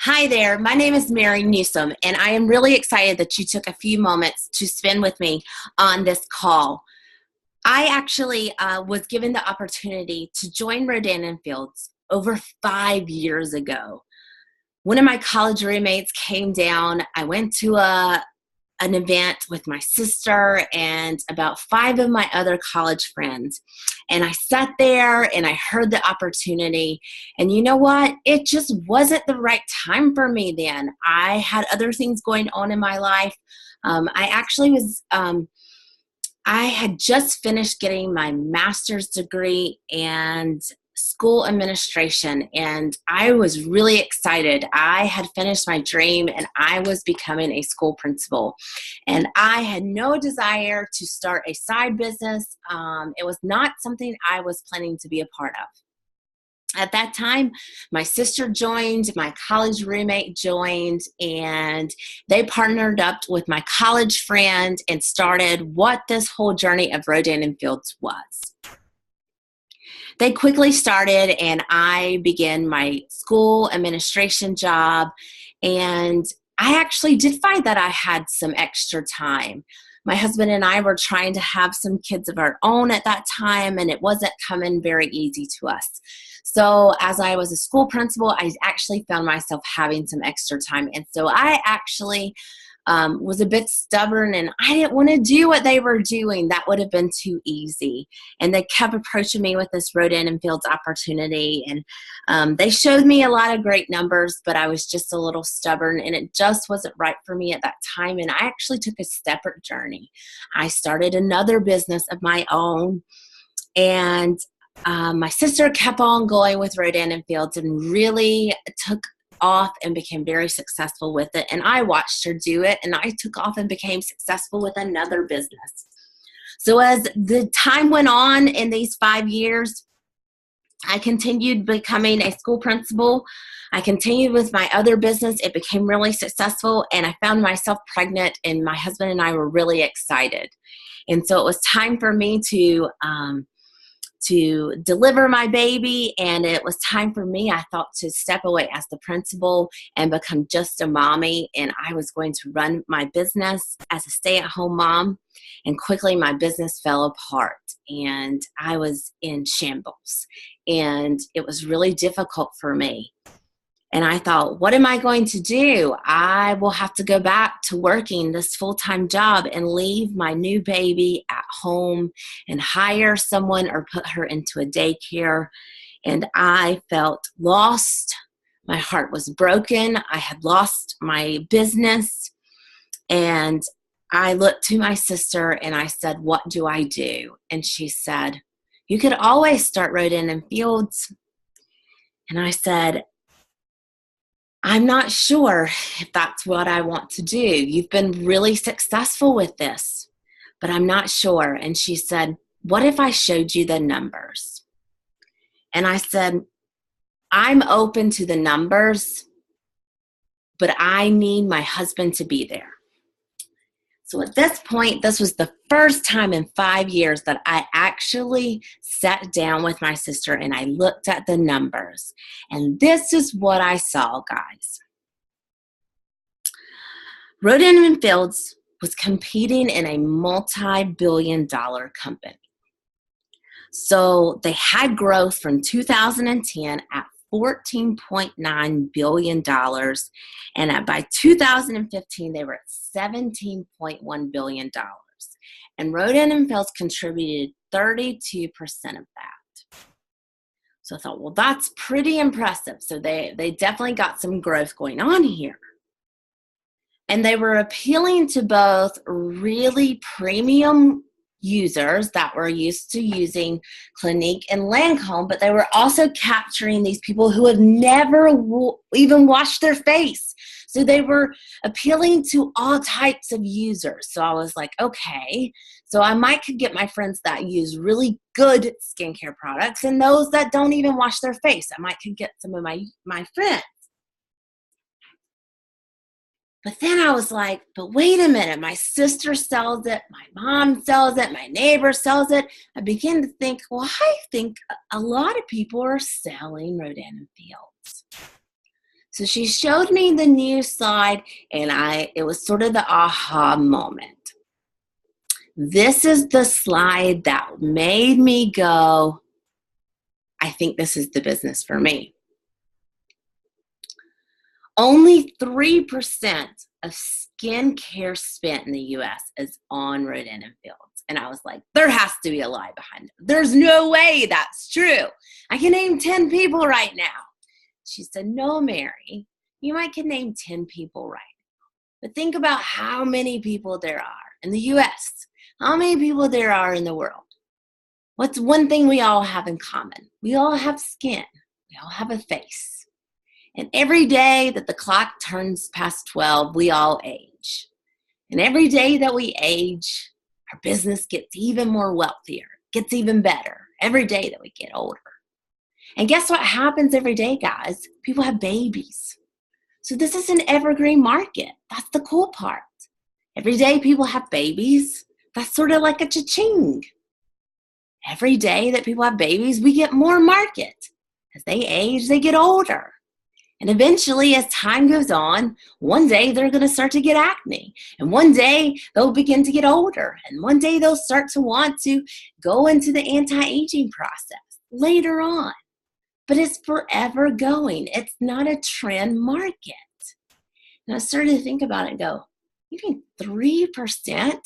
Hi there, my name is Mary Newsome, and I am really excited that you took a few moments to spend with me on this call. I actually was given the opportunity to join Rodan and Fields over 5 years ago. One of my college roommates came down. I went to an event with my sister and about five of my other college friends. And I sat there and I heard the opportunity. And you know what? It just wasn't the right time for me then. I had other things going on in my life. I had just finished getting my master's degree and school administration, and I was really excited. I had finished my dream and I was becoming a school principal, and I had no desire to start a side business. It was not something I was planning to be a part of. At that time, my sister joined, my college roommate joined, and they partnered up with my college friend and started what this whole journey of Rodan and Fields was. They quickly started, and I began my school administration job, and I actually did find that I had some extra time. My husband and I were trying to have some kids of our own at that time, and it wasn't coming very easy to us. So as I was a school principal, I actually found myself having some extra time. And so I actually was a bit stubborn, and I didn't want to do what they were doing. That would have been too easy. And they kept approaching me with this Rodan and Fields opportunity. And they showed me a lot of great numbers, but I was just a little stubborn, and it just wasn't right for me at that time. And I actually took a separate journey. I started another business of my own, and my sister kept on going with Rodan and Fields and really took off and became very successful with it. And I watched her do it, and I took off and became successful with another business. So as the time went on in these 5 years, I continued becoming a school principal. I continued with my other business. It became really successful, and I found myself pregnant, and my husband and I were really excited. And so it was time for me to deliver my baby, and it was time for me, I thought, to step away as the principal and become just a mommy, and I was going to run my business as a stay-at-home mom. And quickly my business fell apart, and I was in shambles, and it was really difficult for me. And I thought, what am I going to do? I will have to go back to working this full-time job and leave my new baby at home and hire someone or put her into a daycare. And I felt lost. My heart was broken. I had lost my business. And I looked to my sister and I said, what do I do? And she said, you could always start Rodan and Fields. And I said, I'm not sure if that's what I want to do. You've been really successful with this, but I'm not sure. And she said, what if I showed you the numbers? And I said, I'm open to the numbers, but I need my husband to be there. So at this point, this was the first time in 5 years that I actually sat down with my sister and I looked at the numbers. And this is what I saw, guys. Rodan and Fields was competing in a multi-billion-dollar company. So they had growth from 2010 at $14.9 billion, and by 2015 they were at $17.1 billion. And Rodan and Fields contributed 32% of that. So I thought, well, that's pretty impressive. So they definitely got some growth going on here. And they were appealing to both really premium users that were used to using Clinique and Lancome, but they were also capturing these people who had never even washed their face. So they were appealing to all types of users. So I was like, okay, so I might could get my friends that use really good skincare products and those that don't even wash their face. I might could get some of my friends. But then I was like, but wait a minute, my sister sells it, my mom sells it, my neighbor sells it. I began to think, well, I think a lot of people are selling Rodan and Fields. So she showed me the new slide, and it was sort of the aha moment. This is the slide that made me go, I think this is the business for me. Only 3% of skincare spent in the US is on Rodan and Fields. And I was like, there has to be a lie behind it. There's no way that's true. I can name 10 people right now. She said, no, Mary, you might can name 10 people right now. But think about how many people there are in the US, how many people there are in the world. What's one thing we all have in common? We all have skin. We all have a face. And every day that the clock turns past 12, we all age. And every day that we age, our business gets even more wealthier, gets even better every day that we get older. And guess what happens every day, guys? People have babies. So this is an evergreen market. That's the cool part. Every day people have babies. That's sort of like a cha-ching. Every day that people have babies, we get more market. As they age, they get older. And eventually, as time goes on, one day they're going to start to get acne. And one day they'll begin to get older. And one day they'll start to want to go into the anti-aging process later on. But it's forever going. It's not a trend market. And I started to think about it and go, you mean 3%?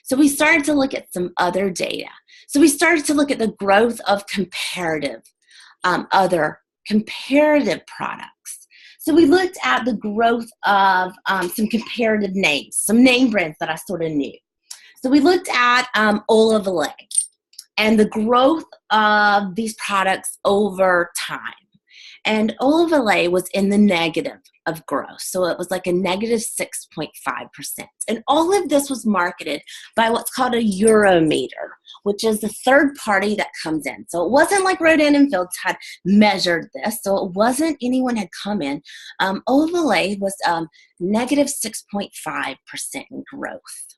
So we started to look at some other data. So we started to look at the growth of other comparative products. So we looked at the growth of some comparative names, some name brands that I sort of knew. So we looked at Olive Olay and the growth of these products over time. And Olive Olay was in the negative of growth. So it was like a negative 6.5%. And all of this was marketed by what's called a Eurometer, which is the third party that comes in. So it wasn't like Rodan and Fields had measured this. So it wasn't anyone had come in. Olive Olay was negative 6.5% in growth.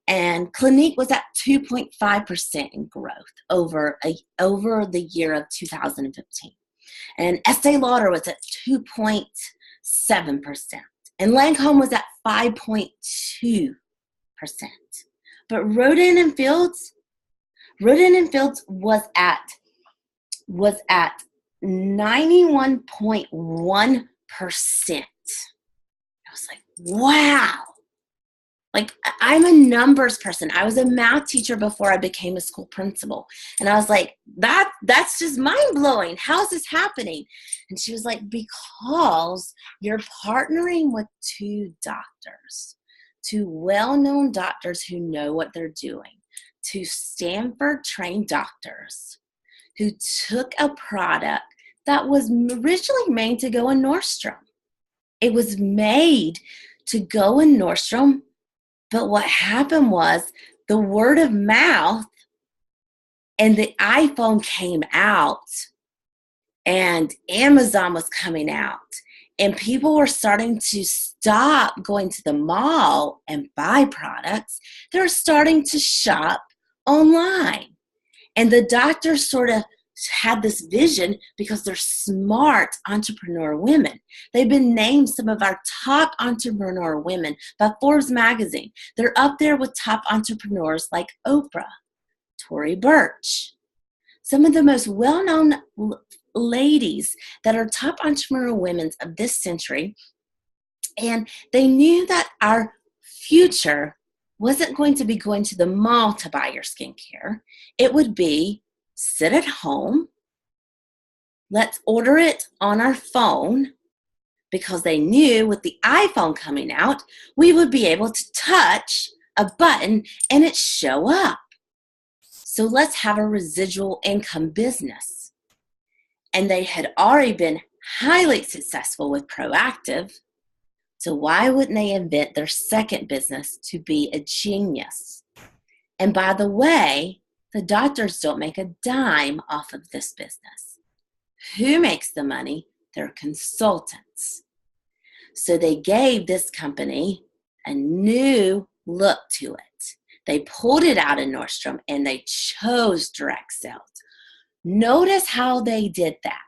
And Clinique was at 2.5% in growth over the year of 2015. And Estee Lauder was at 2.7%. And Lancome was at 5.2%. But Rodan and Fields was at 91.1%. I was like, wow. Like, I'm a numbers person. I was a math teacher before I became a school principal. And I was like, that's just mind-blowing. How is this happening? And she was like, because you're partnering with two well-known doctors who know what they're doing, two Stanford-trained doctors who took a product that was originally made to go in Nordstrom. It was made to go in Nordstrom. But what happened was the word of mouth and the iPhone came out and Amazon was coming out and people were starting to stop going to the mall and buy products. They're starting to shop online. And the doctors sort of had this vision because they're smart entrepreneur women. They've been named some of our top entrepreneur women by Forbes magazine. They're up there with top entrepreneurs like Oprah, Tory Burch, some of the most well-known ladies that are top entrepreneur women of this century. And they knew that our future wasn't going to be going to the mall to buy your skincare. It would be sit at home, let's order it on our phone, because they knew with the iPhone coming out, we would be able to touch a button and it show up. So let's have a residual income business. And they had already been highly successful with Proactive. So why wouldn't they invent their second business to be a genius? And by the way, the doctors don't make a dime off of this business. Who makes the money? Their consultants. So they gave this company a new look to it. They pulled it out of Nordstrom and they chose direct sales. Notice how they did that.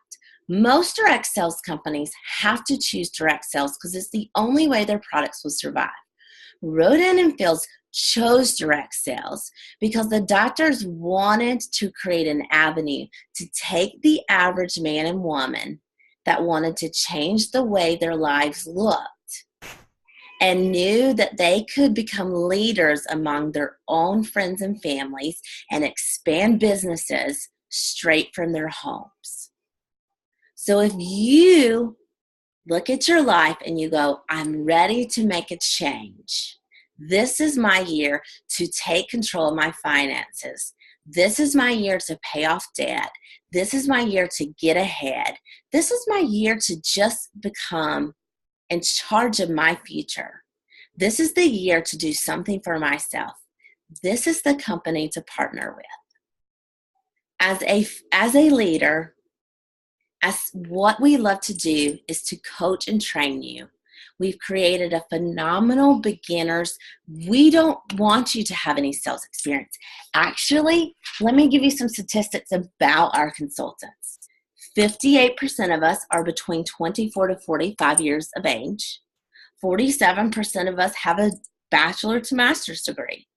Most direct sales companies have to choose direct sales because it's the only way their products will survive. Rodan and Fields chose direct sales because the doctors wanted to create an avenue to take the average man and woman that wanted to change the way their lives looked and knew that they could become leaders among their own friends and families and expand businesses straight from their homes. So if you look at your life and you go, I'm ready to make a change. This is my year to take control of my finances. This is my year to pay off debt. This is my year to get ahead. This is my year to just become in charge of my future. This is the year to do something for myself. This is the company to partner with. As a leader, as what we love to do is to coach and train you. We've created a phenomenal beginners. We don't want you to have any sales experience. Actually, let me give you some statistics about our consultants. 58% of us are between 24 to 45 years of age. 47% of us have a bachelor to master's degree.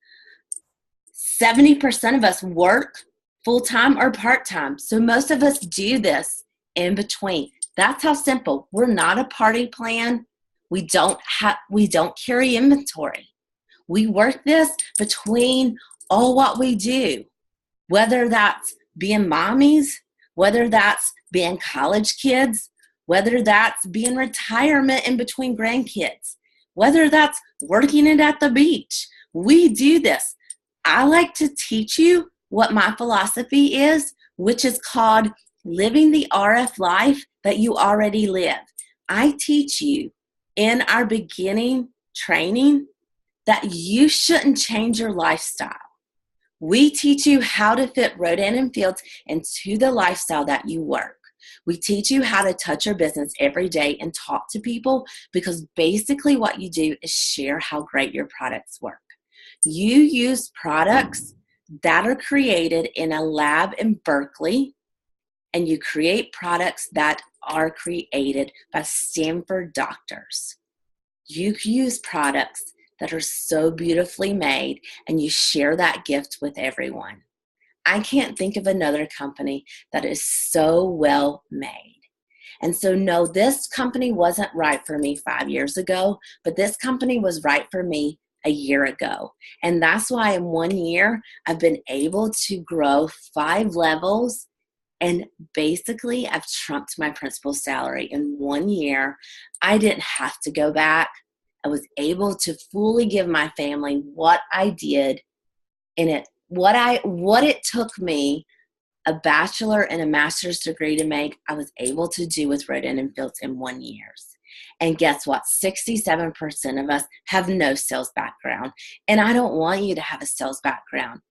70% of us work full-time or part-time. So most of us do this in between. That's how simple. We're not a party plan. We don't carry inventory. We work this between all what we do, whether that's being mommies, whether that's being college kids, whether that's being retirement in between grandkids, whether that's working it at the beach. We do this. I like to teach you what my philosophy is, which is called living the RF life that you already live. I teach you in our beginning training that you shouldn't change your lifestyle. We teach you how to fit Rodan and Fields into the lifestyle that you work. We teach you how to touch your business every day and talk to people, because basically what you do is share how great your products work. You use products that are created in a lab in Berkeley, and you create products that are created by Stanford doctors. You use products that are so beautifully made, and you share that gift with everyone. I can't think of another company that is so well made. And so no, this company wasn't right for me 5 years ago, but this company was right for me a year ago. And that's why in 1 year, I've been able to grow 5 levels. And basically, I've trumped my principal salary in 1 year. I didn't have to go back. I was able to fully give my family what I did in it. What it took me a bachelor and a master's degree to make, I was able to do with Rodan and Fields in 1 year. And guess what? 67% of us have no sales background. And I don't want you to have a sales background.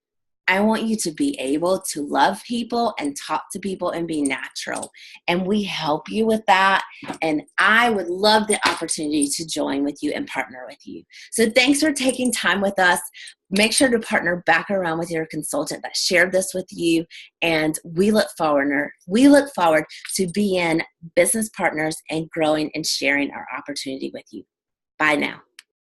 I want you to be able to love people and talk to people and be natural. And we help you with that. And I would love the opportunity to join with you and partner with you. So thanks for taking time with us. Make sure to partner back around with your consultant that shared this with you. And we look forward to being business partners and growing and sharing our opportunity with you. Bye now.